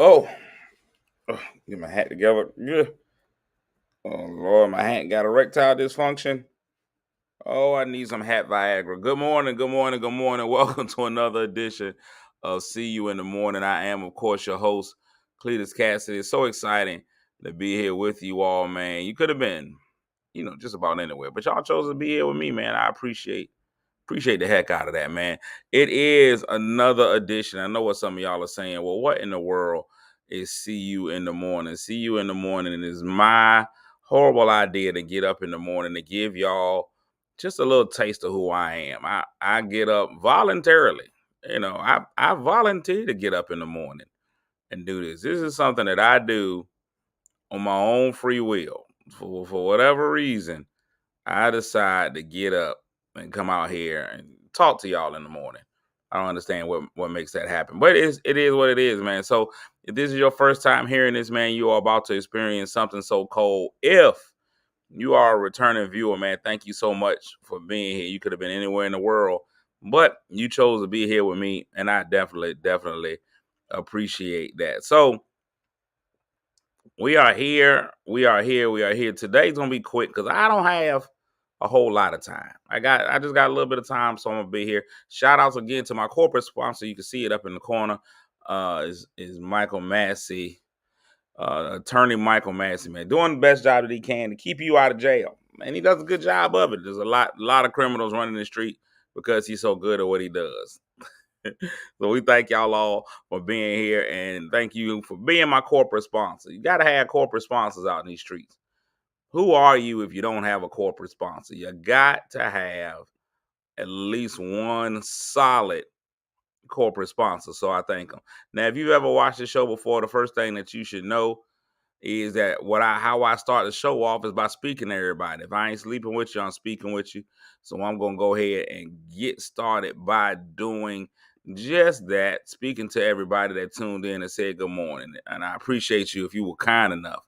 Oh, get my hat together. Yeah. Oh Lord, my hat got erectile dysfunction. Oh, I need some hat Viagra. Good morning, good morning, good morning. Welcome to another edition of See You in the Morning. I am, of course, your host, Cletus Cassidy. It's so exciting to be here with you all, man. You could have been, just about anywhere, but y'all chose to be here with me, man. I appreciate the heck out of that, man. It is another edition. I know what some of y'all are saying. Well, what in the world is See You in the Morning? See You in the Morning is my horrible idea to get up in the morning to give y'all just a little taste of who I am. I get up voluntarily. I volunteer to get up in the morning and do this. This is something that I do on my own free will. For whatever reason, I decide to get up and come out here and talk to y'all in the morning. I don't understand what makes that happen, but it is what it is, man. So if this is your first time hearing this, man, you are about to experience something so cold. If you are a returning viewer, man, thank you so much for being here. You could have been anywhere in the world, but you chose to be here with me, and I definitely appreciate that. So we are here. We are here. We are here. Today's gonna be quick because I don't have a whole lot of time. I just got a little bit of time, so I'm gonna be here. Shout outs again to my corporate sponsor. You can see it up in the corner. Is Michael Massey, attorney Michael Massey, man, doing the best job that he can to keep you out of jail. And he does a good job of it. There's a lot of criminals running the street because he's so good at what he does. So we thank y'all all for being here, and thank you for being my corporate sponsor. You got to have corporate sponsors out in these streets. Who are you if you don't have a corporate sponsor? You got to have at least one solid corporate sponsor. So I thank them. Now, if you've ever watched the show before, the first thing that you should know is that how I start the show off is by speaking to everybody. If I ain't sleeping with you, I'm speaking with you. So I'm gonna go ahead and get started by doing just that, speaking to everybody that tuned in and said good morning. And I appreciate you if you were kind enough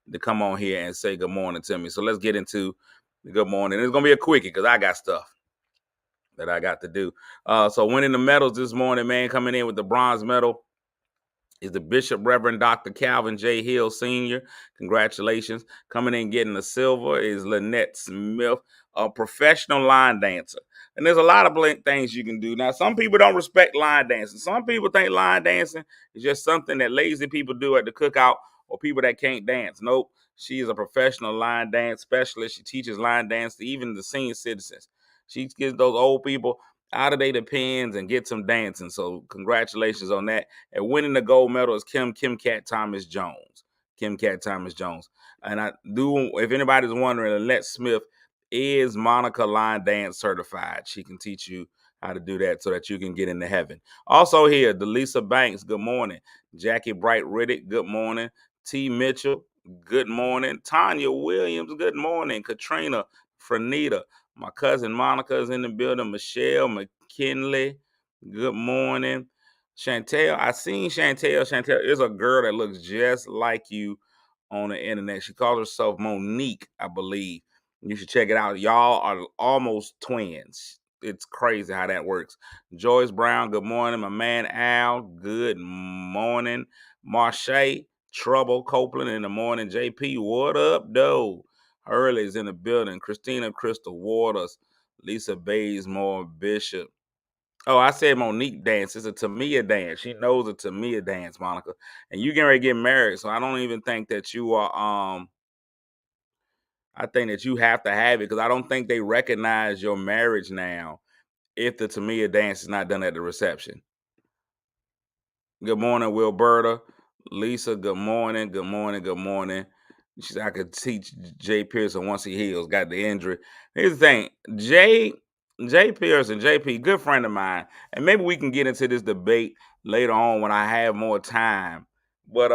to come on here and say good morning to me. So let's get into the good morning. It's gonna be a quickie because I got stuff that I got to do. So winning the medals this morning, man, coming in with the bronze medal is the Bishop Reverend Dr. Calvin J. Hill Sr. Congratulations. Coming in getting the silver is Lynette Smith, a professional line dancer. And there's a lot of things you can do. Now, some people don't respect line dancing. Some people think line dancing is just something that lazy people do at the cookout or people that can't dance. Nope. She is a professional line dance specialist. She teaches line dance to even the senior citizens. She gives those old people out of their depends and get some dancing. So congratulations on that. And winning the gold medal is Kim Cat Thomas Jones. Kim Cat Thomas Jones. And I do, if anybody's wondering, Lynette Smith is Monica Line Dance certified. She can teach you how to do that so that you can get into heaven. Also here, Delisa Banks, good morning. Jackie Bright Riddick, good morning. T. Mitchell, good morning. Tanya Williams, good morning. Katrina Frenita, my cousin Monica is in the building. Michelle McKinley, good morning. Chantel, I seen Chantel. Chantel is a girl that looks just like you on the internet. She calls herself Monique, I believe. You should check it out. Y'all are almost twins. It's crazy how that works. Joyce Brown, good morning. My man Al, good morning. Marche, Trouble Copeland in the morning. JP, what up, though? Hurley's in the building. Christina Crystal Waters, Lisa Bazemore Bishop. Oh, I said Monique dance. It's a Tamia dance. She knows a Tamia dance, Monica. And you getting ready to get married, so I don't even think that you are. I think that you have to have it because I don't think they recognize your marriage now if the Tamia dance is not done at the reception. Good morning, Wilberta. Lisa, good morning. Good morning. Good morning. She said I could teach Jay Pearson once he heals, got the injury. Here's the thing. Jay Pearson, JP, good friend of mine. And maybe we can get into this debate later on when I have more time. But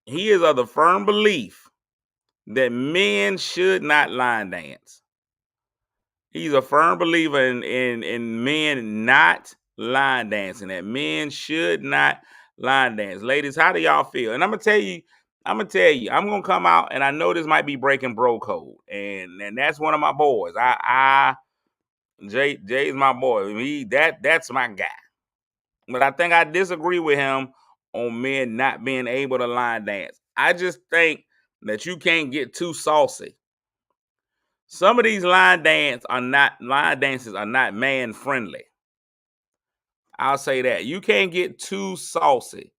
he is of the firm belief that men should not line dance. He's a firm believer in men not line dancing, that men should not line dance. Ladies, how do y'all feel? And I'm gonna tell you, I'm gonna come out, and I know this might be breaking bro code, and that's one of my boys. Jay's my boy. That's my guy. But I think I disagree with him on men not being able to line dance. I just think that you can't get too saucy. Some of these line dances are not man friendly. I'll say that. You can't get too saucy.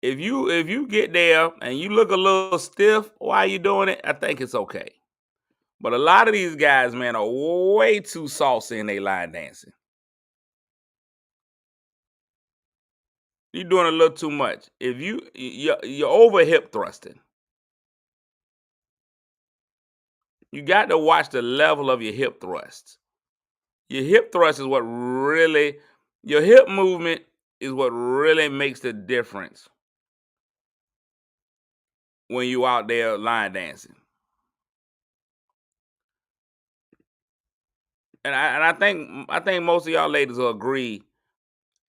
If you get there and you look a little stiff while you're doing it, I think it's okay. But a lot of these guys, man, are way too saucy in their line dancing. You're doing a little too much. If you're over hip thrusting, you got to watch the level of your hip thrust. Your hip thrust is what really, your hip movement is what really makes the difference when you out there line dancing. And I think most of y'all ladies will agree.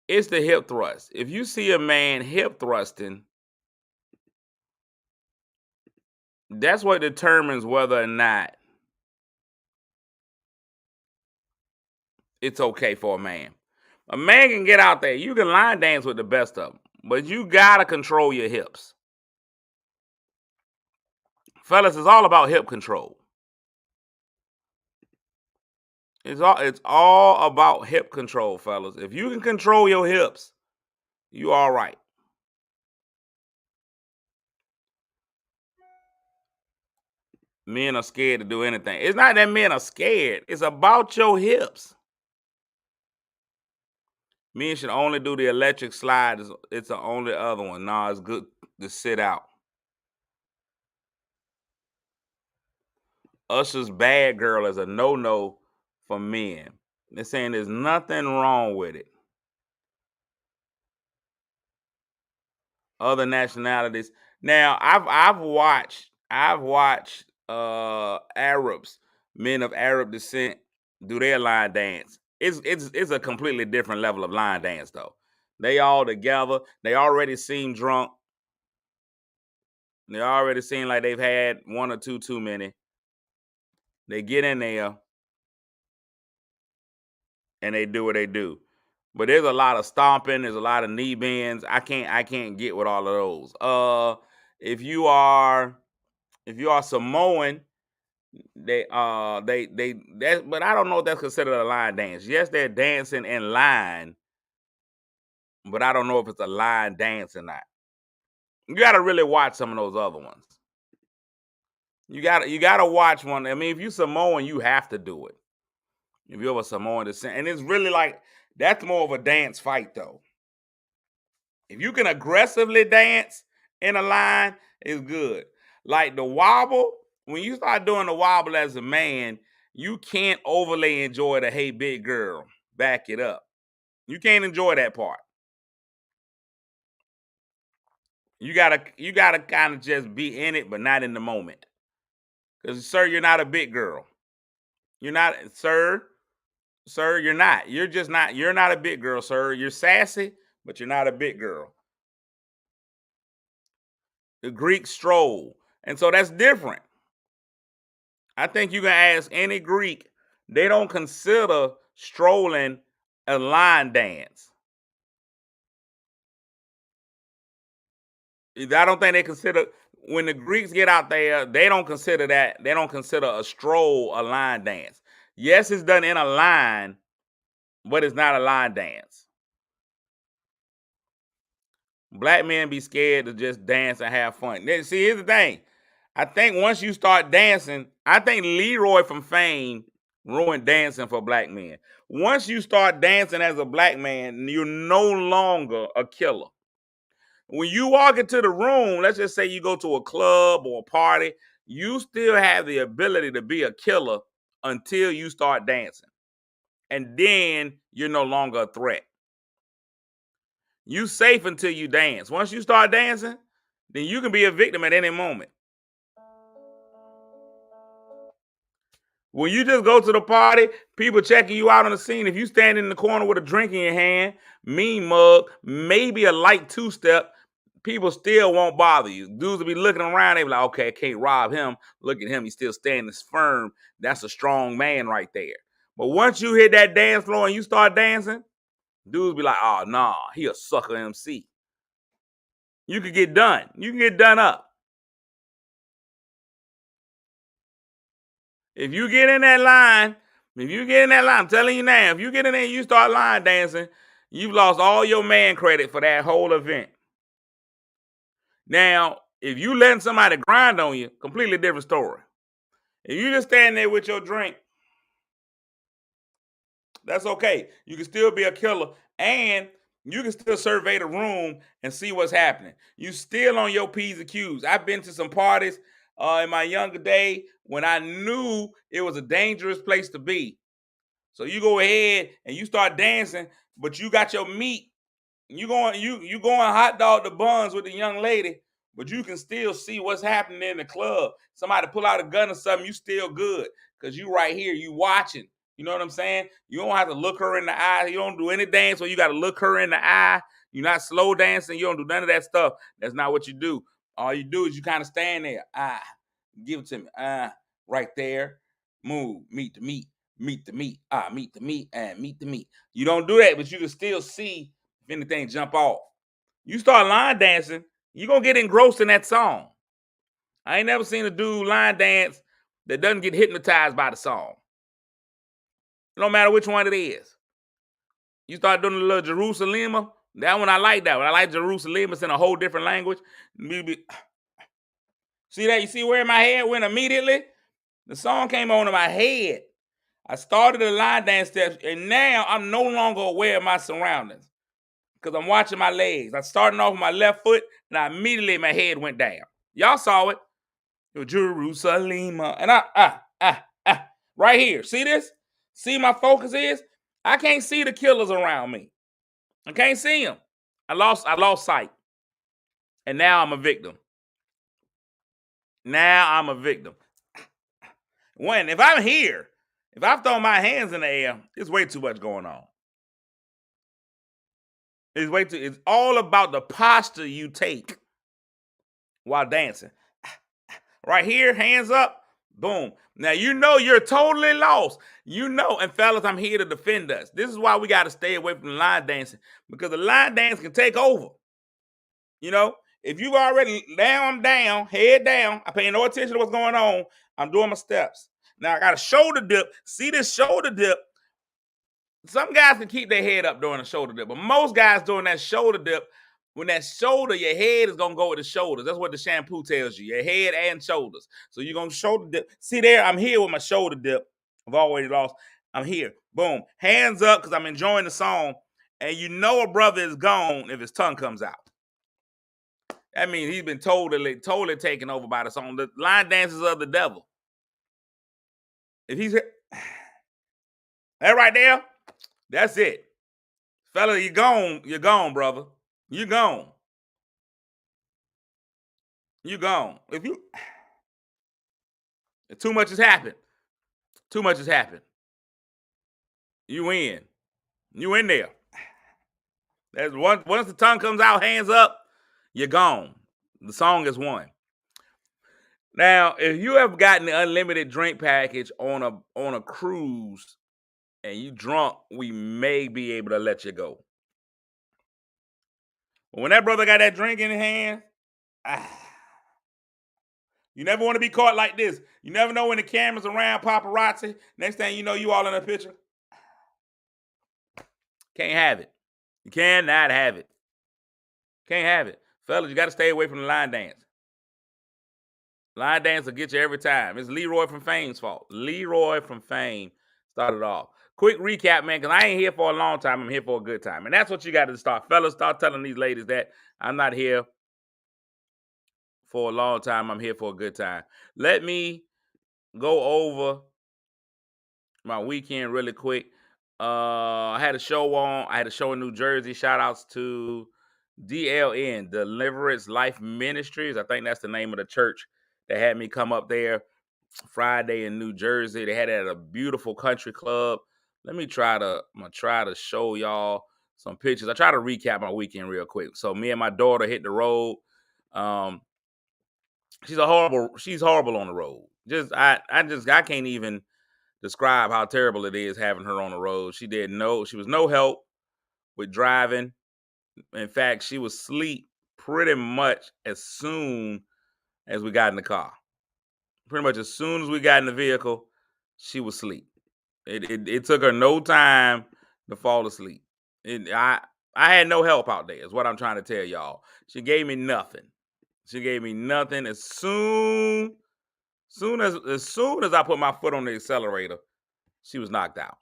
It's the hip thrust. If you see a man hip thrusting, that's what determines whether or not it's okay for a man. A man can get out there. You can line dance with the best of them, but you gotta control your hips. Fellas, it's all about hip control. It's all about hip control, fellas. If you can control your hips, you all right. Men are scared to do anything. It's not that men are scared. It's about your hips. Men should only do the electric slide. It's the only other one. Nah, it's good to sit out. Usher's Bad Girl is a no-no for men. They're saying there's nothing wrong with it. Other nationalities. Now, I've watched Arabs, men of Arab descent, do their line dance. It's a completely different level of line dance though. They all together. They already seem drunk. They already seem like they've had one or two too many. They get in there and they do what they do. But there's a lot of stomping. There's a lot of knee bends. I can't get with all of those. If you are Samoan, they that, but I don't know if that's considered a line dance. Yes, they're dancing in line, but I don't know if it's a line dance or not. You got to really watch some of those other ones. You gotta watch one. I mean, if you Samoan, you have to do it. If you're a Samoan descent, and it's really like that's more of a dance fight though. If you can aggressively dance in a line, it's good. Like the wobble, when you start doing the wobble as a man, you can't overly enjoy the "Hey big girl, back it up." You can't enjoy that part. You gotta kind of just be in it, but not in the moment. Because sir, you're not a big girl. You're not, sir. Sir, you're not. You're just not. You're not a big girl, sir. You're sassy, but you're not a big girl. The Greek stroll, and so that's different. I think you can ask any Greek; they don't consider strolling a line dance. I don't think they consider when the Greeks get out there. They don't consider that. They don't consider a stroll a line dance. Yes, it's done in a line, but it's not a line dance. Black men be scared to just dance and have fun. See, here's the thing. I think once you start dancing, I think Leroy from Fame ruined dancing for black men. Once you start dancing as a black man, you're no longer a killer. When you walk into the room, let's just say you go to a club or a party, you still have the ability to be a killer until you start dancing. And then you're no longer a threat. You safe until you dance. Once you start dancing, then you can be a victim at any moment. When you just go to the party, people checking you out on the scene. If you stand in the corner with a drink in your hand, mean mug, maybe a light two-step, people still won't bother you. Dudes will be looking around, they be like, okay, I can't rob him. Look at him, he's still standing firm. That's a strong man right there. But once you hit that dance floor and you start dancing, dudes be like, oh, nah, he a sucker MC. You could get done. You can get done up. If you get in that line, I'm telling you now, if you get in there and you start line dancing, you've lost all your man credit for that whole event. Now, if you letting somebody grind on you, completely different story. If you just stand there with your drink, that's okay. You can still be a killer, and you can still survey the room and see what's happening. You still on your P's and Q's. I've been to some parties in my younger day when I knew it was a dangerous place to be. So you go ahead and you start dancing, but you got your meat. You going hot dog the buns with the young lady, but you can still see what's happening in the club. Somebody pull out a gun or something, you still good because you right here, you watching. You know what I'm saying? You don't have to look her in the eye. You don't do any dance where you got to look her in the eye. You're not slow dancing. You don't do none of that stuff. That's not what you do. All you do is you kind of stand there. Give it to me. Right there. Move. Meet the meat. Meet the meat. Meet the meat and meet the meat. You don't do that, but you can still see if anything jump off. You start line dancing, you're going to get engrossed in that song. I ain't never seen a dude line dance that doesn't get hypnotized by the song. No matter which one it is. You start doing a little Jerusalem. That one I like that one. I like Jerusalem. It's in a whole different language. See that? You see where my head went immediately? The song came on in my head. I started the line dance steps, and now I'm no longer aware of my surroundings because I'm watching my legs. I'm starting off with my left foot, and immediately my head went down. Y'all saw it. Jerusalem. And right here. See this? See my focus is? I can't see the killers around me. I can't see them. I lost sight. And now I'm a victim. If I'm here, if I throw my hands in the air, it's way too much going on. It's all about the posture you take while dancing. Right here, hands up, boom. Now you know you're totally lost. You know, and fellas, I'm here to defend us. This is why we got to stay away from the line dancing, because the line dance can take over. You know, if you already down, I'm down, head down, I pay no attention to what's going on, I'm doing my steps. Now I got a shoulder dip. See this shoulder dip? Some guys can keep their head up during a shoulder dip, but most guys doing that shoulder dip, when that shoulder, your head is going to go with the shoulders. That's what the shampoo tells you, your head and shoulders. So you're going to shoulder dip. See there, I'm here with my shoulder dip. I've already lost. I'm here. Boom. Hands up because I'm enjoying the song. And you know a brother is gone if his tongue comes out. That means he's been totally taken over by the song. The line dances of the devil. If he's that right there, that's it. Fella, you're gone, brother. You're gone. You're gone. Too much has happened. Too much has happened. You in. You in there. Once the tongue comes out, hands up, you're gone. The song is won. Now, if you have gotten the unlimited drink package on a cruise and you drunk, we may be able to let you go. But when that brother got that drink in his hand, you never want to be caught like this. You never know when the camera's around, paparazzi. Next thing you know, you all in a picture. Can't have it. You cannot have it. Can't have it. Fellas, you got to stay away from the line dance. Line dance will get you every time. It's Leroy from Fame's fault. Leroy from Fame started off. Quick recap, man, because I ain't here for a long time. I'm here for a good time. And that's what you got to start. Fellas, start telling these ladies that I'm not here for a long time. I'm here for a good time. Let me go over my weekend really quick. I had a show in New Jersey. Shout outs to DLN, Deliverance Life Ministries. I think that's the name of the church that had me come up there Friday in New Jersey. They had it at a beautiful country club. I'm gonna try to show y'all some pictures. I try to recap my weekend real quick. So me and my daughter hit the road. She's horrible on the road. I can't even describe how terrible it is having her on the road. She was no help with driving. In fact, she was asleep pretty much as soon as we got in the car. Pretty much as soon as we got in the vehicle, she was asleep. It took her no time to fall asleep. I had no help out there, is what I'm trying to tell y'all. She gave me nothing. She gave me nothing. As soon as I put my foot on the accelerator, she was knocked out.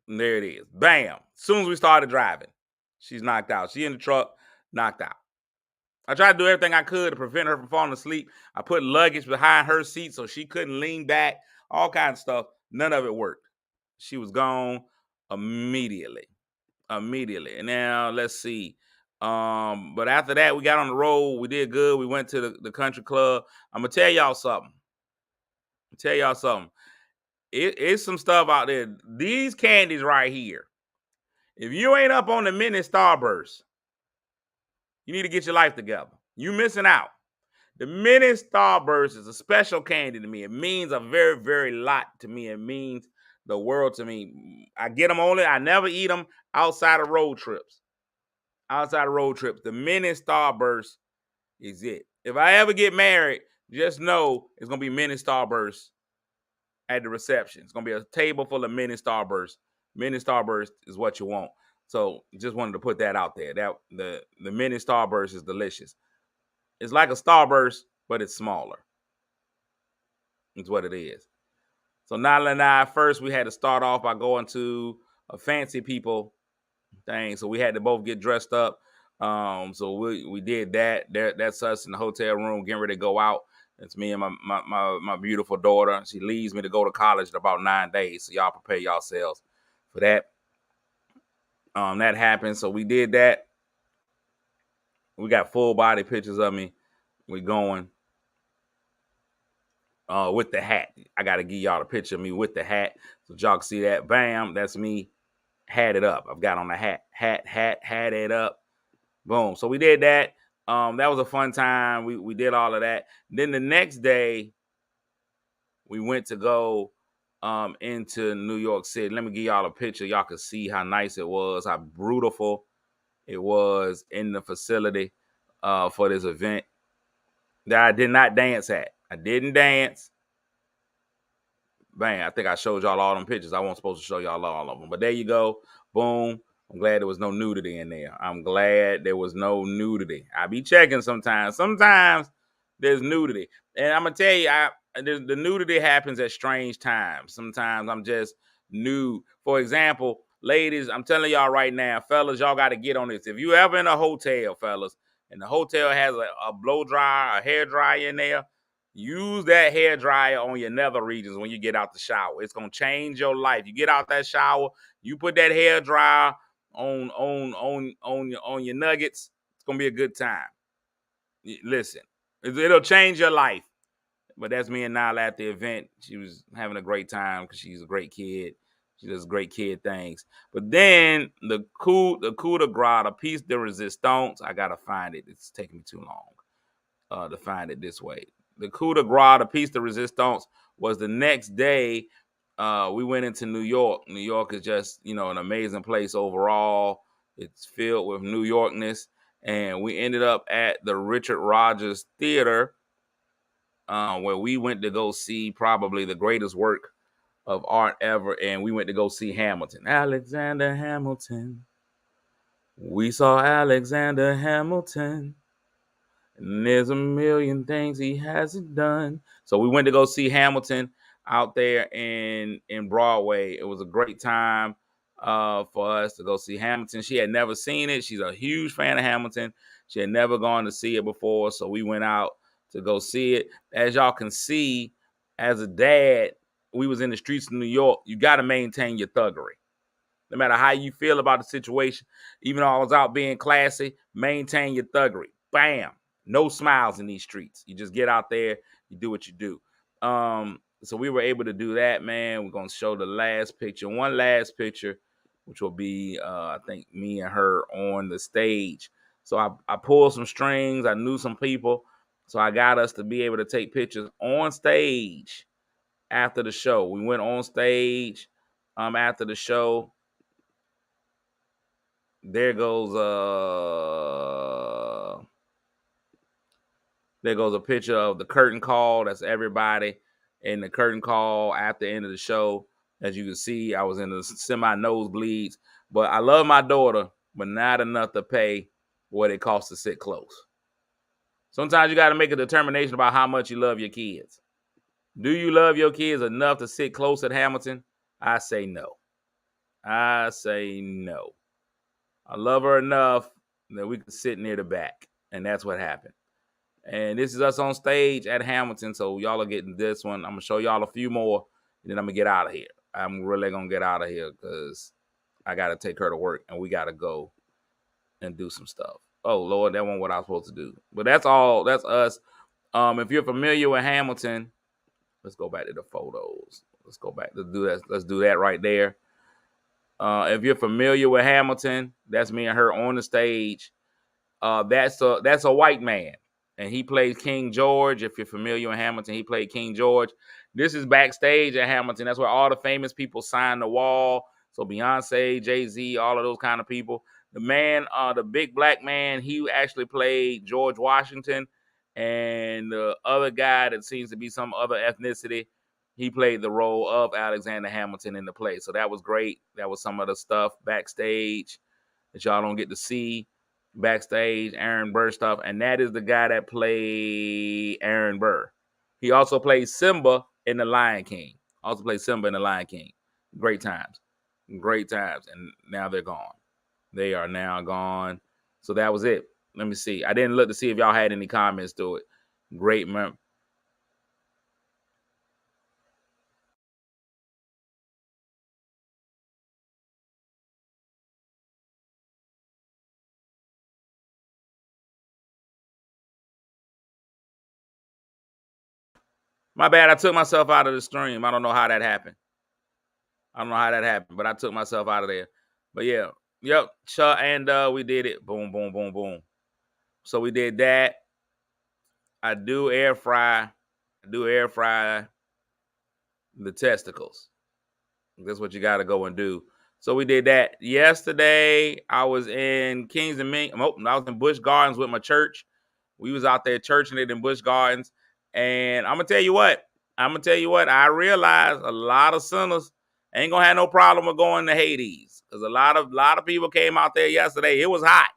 And there it is. Bam. As soon as we started driving, she's knocked out. She in the truck, knocked out. I tried to do everything I could to prevent her from falling asleep. I put luggage behind her seat so she couldn't lean back, all kinds of stuff. None of it worked. She was gone immediately. And now let's see. But after that, we got on the road. We did good. We went to the country club. I'm gonna tell y'all something. It's some stuff out there. These candies right here. If you ain't up on the mini Starburst, you need to get your life together. You missing out. The mini Starburst is a special candy to me. It means a very, very lot to me. It means the world to me. I get them only. I never eat them outside of road trips. The mini Starburst is it. If I ever get married, just know it's gonna be mini Starburst at the reception. It's gonna be a table full of mini Starburst. Mini Starburst is what you want. So just wanted to put that out there. That the mini Starburst is delicious. It's like a Starburst, but it's smaller. It's what it is. So Nala and I, first we had to start off by going to a fancy people thing. So we had to both get dressed up. So we did that. That's us in the hotel room getting ready to go out. It's me and my beautiful daughter. She leaves me to go to college in about 9 days. So y'all prepare yourselves for that. That happened. So we did that. We got full body pictures of me. We going with the hat. I got to give y'all a picture of me with the hat so y'all can see that. Bam, that's me. Had it up. I've got on the hat it up. Boom. So we did that. That was a fun time. We did all of that. Then the next day, we went to go into New York City. Let me give y'all a picture. Y'all can see how nice it was, how beautiful it was in the facility for this event that I did not dance at. I didn't dance. Bang, I think I showed y'all all them pictures. I wasn't supposed to show y'all all of them. But there you go. Boom. I'm glad there was no nudity in there. I be checking sometimes. Sometimes there's nudity. And I'm going to tell you, the nudity happens at strange times. Sometimes I'm just nude. For example, ladies, I'm telling y'all right now, fellas, y'all got to get on this. If you ever in a hotel, fellas, and the hotel has a blow dryer, a hair dryer in there, use that hair dryer on your nether regions when you get out the shower. It's gonna change your life. You get out that shower, you put that hair dryer on your nuggets. It's gonna be a good time. Listen, it'll change your life. But that's me and Nala at the event. She was having a great time because she's a great kid. She does great kid things. But then the coup de grace, the piece de resistance, I gotta find it. It's taking me too long to find it this way. The coup de grace, the piece de resistance, was the next day. We went into New York. New York is just, an amazing place overall. It's filled with New Yorkness. And we ended up at the Richard Rodgers Theater, where we went to go see probably the greatest work of art ever. And we went to go see Hamilton. Alexander Hamilton. We saw Alexander Hamilton. And there's a million things he hasn't done. So we went to go see Hamilton out there in Broadway. It was a great time for us to go see Hamilton. She had never seen it. She's a huge fan of Hamilton. She had never gone to see it before. So we went out to go see it. As y'all can see, as a dad, we was in the streets of New York. You got to maintain your thuggery. No matter how you feel about the situation, even though I was out being classy, maintain your thuggery. Bam. No smiles in these streets. You just get out there, you do what you do. So we were able to do that, man. We're going to show the last picture. One last picture, which will be, I think, me and her on the stage. So I pulled some strings. I knew some people. So I got us to be able to take pictures on stage after the show. We went on stage after the show. There goes There goes a picture of the curtain call. That's everybody in the curtain call at the end of the show. As you can see, I was in the semi nosebleeds. But I love my daughter, but not enough to pay what it costs to sit close. Sometimes you got to make a determination about how much you love your kids. Do you love your kids enough to sit close at Hamilton? I say no. I say no. I love her enough that we could sit near the back. And that's what happened. And this is us on stage at Hamilton. So y'all are getting this one. I'm going to show y'all a few more. And then I'm going to get out of here. I'm really going to get out of here because I got to take her to work. And we got to go and do some stuff. Oh, Lord, that wasn't what I was supposed to do. But that's all. That's us. If you're familiar with Hamilton, let's go back to the photos. Let's go back to do that. Let's do that right there. If you're familiar with Hamilton, that's me and her on the stage. That's a white man, and he played King George. If you're familiar with Hamilton, he played King George. This is backstage at Hamilton. That's where all the famous people sign the wall. So Beyonce, Jay-Z, all of those kind of people. The man, the big black man, he actually played George Washington, and the other guy that seems to be some other ethnicity, he played the role of Alexander Hamilton in the play. So that was great. That was some of the stuff backstage that y'all don't get to see. Backstage, Aaron Burr stuff, and that is the guy that played Aaron Burr. He also played Simba in The Lion King. Great times, and now they're gone. They are now gone. So that was it. Let me see. I didn't look to see if y'all had any comments to it. Great. My bad. I took myself out of the stream. I don't know how that happened. But I took myself out of there. But yeah, yep. And we did it. Boom, boom, boom, boom. So we did that. I do air fry the testicles. That's what you got to go and do. So we did that yesterday. I was in Kings and Mink. I was in Busch Gardens with my church. We was out there churching it in Busch Gardens, and I'm gonna tell you what. I realized a lot of sinners ain't gonna have no problem with going to Hades because a lot of people came out there yesterday. It was hot.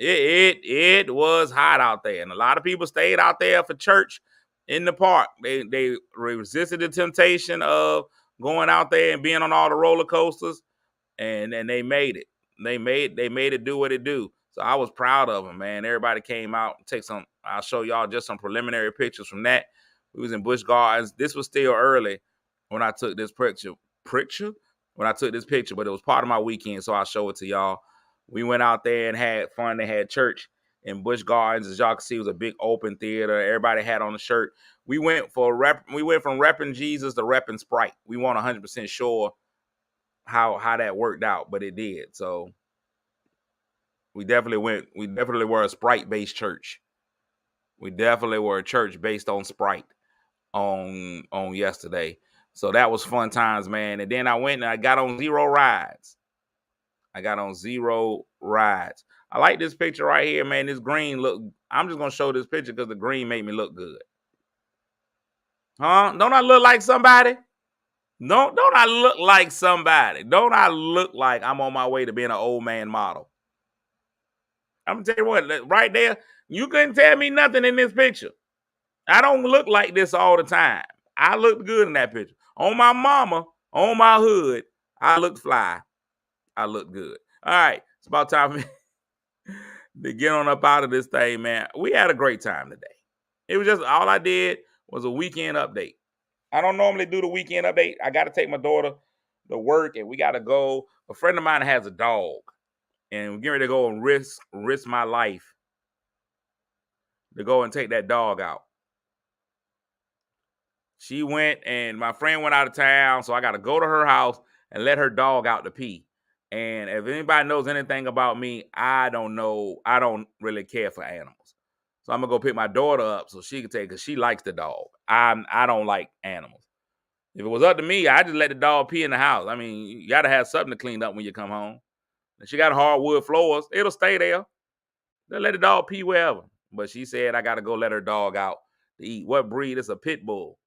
It was hot out there, and a lot of people stayed out there for church in the park. They resisted the temptation of going out there and being on all the roller coasters, and they made it. They made it do what it do. So I was proud of them, man. Everybody came out and take some. I'll show y'all just some preliminary pictures from that. We was in Busch Gardens. This was still early when I took this picture. When I took this picture, but it was part of my weekend, so I'll show it to y'all. We went out there and had fun. They had church in Busch Gardens. As y'all can see, it was a big open theater. Everybody had on a shirt. We went from repping Jesus to repping Sprite. We weren't 100% sure how that worked out, but it did. So we definitely were a Sprite-based church. We definitely were a church based on Sprite on yesterday. So that was fun times, man. And then I went and I got on zero rides. I like this picture right here, man. This green look. I'm just gonna show this picture because the green made me look good. Huh? Don't I look like somebody? Don't I look like somebody? Don't I look like I'm on my way to being an old man model? I'm gonna tell you what, right there, you couldn't tell me nothing in this picture. I don't look like this all the time. I looked good in that picture. On my mama, on my hood, I looked fly. I looked good. All right, it's about time for me to get on up out of this thing, man. We had a great time today. It was just all I did was a weekend update. I don't normally do the weekend update. I got to take my daughter to work, and we got to go. A friend of mine has a dog, and we're getting ready to go and risk my life to go and take that dog out. She went, and my friend went out of town, so I got to go to her house and let her dog out to pee. And if anybody knows anything about me, I don't really care for animals. So I'm going to go pick my daughter up so she can take it because she likes the dog. I don't like animals. If it was up to me, I'd just let the dog pee in the house. I mean, you got to have something to clean up when you come home. If she got hardwood floors, it'll stay there. They'll let the dog pee wherever. but she said I got to go let her dog out to eat. What breed? It's a pit bull.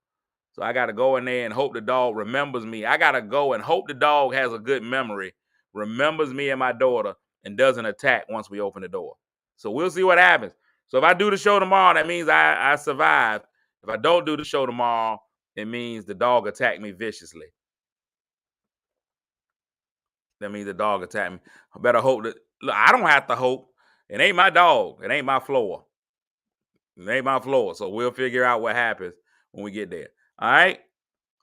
So I got to go in there and hope the dog remembers me. I got to go and hope the dog has a good memory, remembers me and my daughter, and doesn't attack once we open the door. So we'll see what happens. So if I do the show tomorrow, that means I survived. If I don't do the show tomorrow, it means the dog attacked me viciously. That means the dog attacked me. I better hope that. Look, I don't have to hope. It ain't my dog. It ain't my floor. It ain't my floor. So we'll figure out what happens when we get there. All right.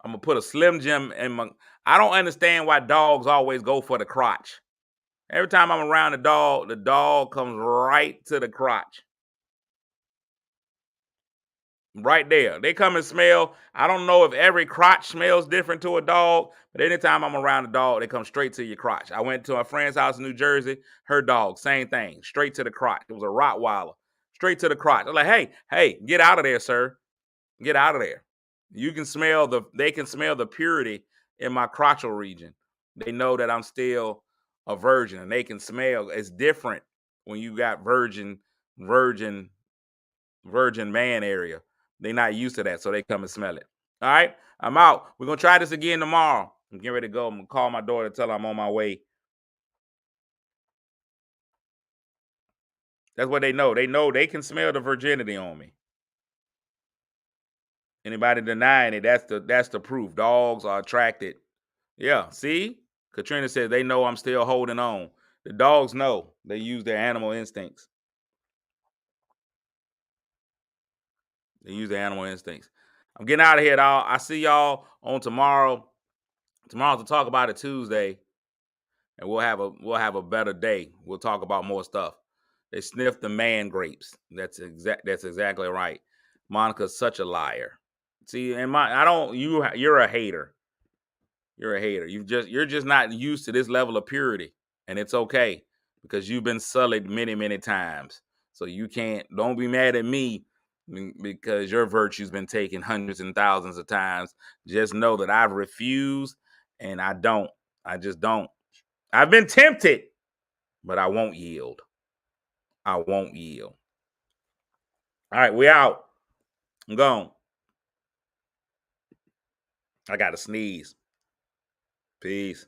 I'm gonna put a Slim Jim in my. I don't understand why dogs always go for the crotch. Every time I'm around the dog comes right to the crotch. Right there. They come and smell. I don't know if every crotch smells different to a dog, but anytime I'm around a dog, they come straight to your crotch. I went to a friend's house in New Jersey. Her dog, same thing, straight to the crotch. It was a Rottweiler, straight to the crotch. I'm like, hey, get out of there, sir. Get out of there. You can smell they can smell the purity in my crotchal region. They know that I'm still a virgin, and they can smell. It's different when you got virgin man area. They're not used to that, so they come and smell it. All right, I'm out. We're gonna try this again tomorrow. I'm getting ready to go. I'm gonna call my daughter, tell her I'm on my way. That's what they know. They know they can smell the virginity on me. Anybody denying it, that's the proof. Dogs are attracted. Yeah, see? Katrina says they know I'm still holding on. The dogs know. They use their animal instincts. They use their animal instincts. I'm getting out of here, dog. I see y'all on tomorrow. Tomorrow's to talk about it Tuesday, and we'll have a better day. We'll talk about more stuff. They sniffed the man grapes. That's exactly right. Monica's such a liar. See, and you're a hater. You're a hater. You're just not used to this level of purity, and it's okay because you've been sullied many, many times. So don't be mad at me because your virtue's been taken hundreds and thousands of times. Just know that I've refused, and I don't. I just don't. I've been tempted, but I won't yield. I won't yield. All right, we out. I'm gone. I got to sneeze. Peace.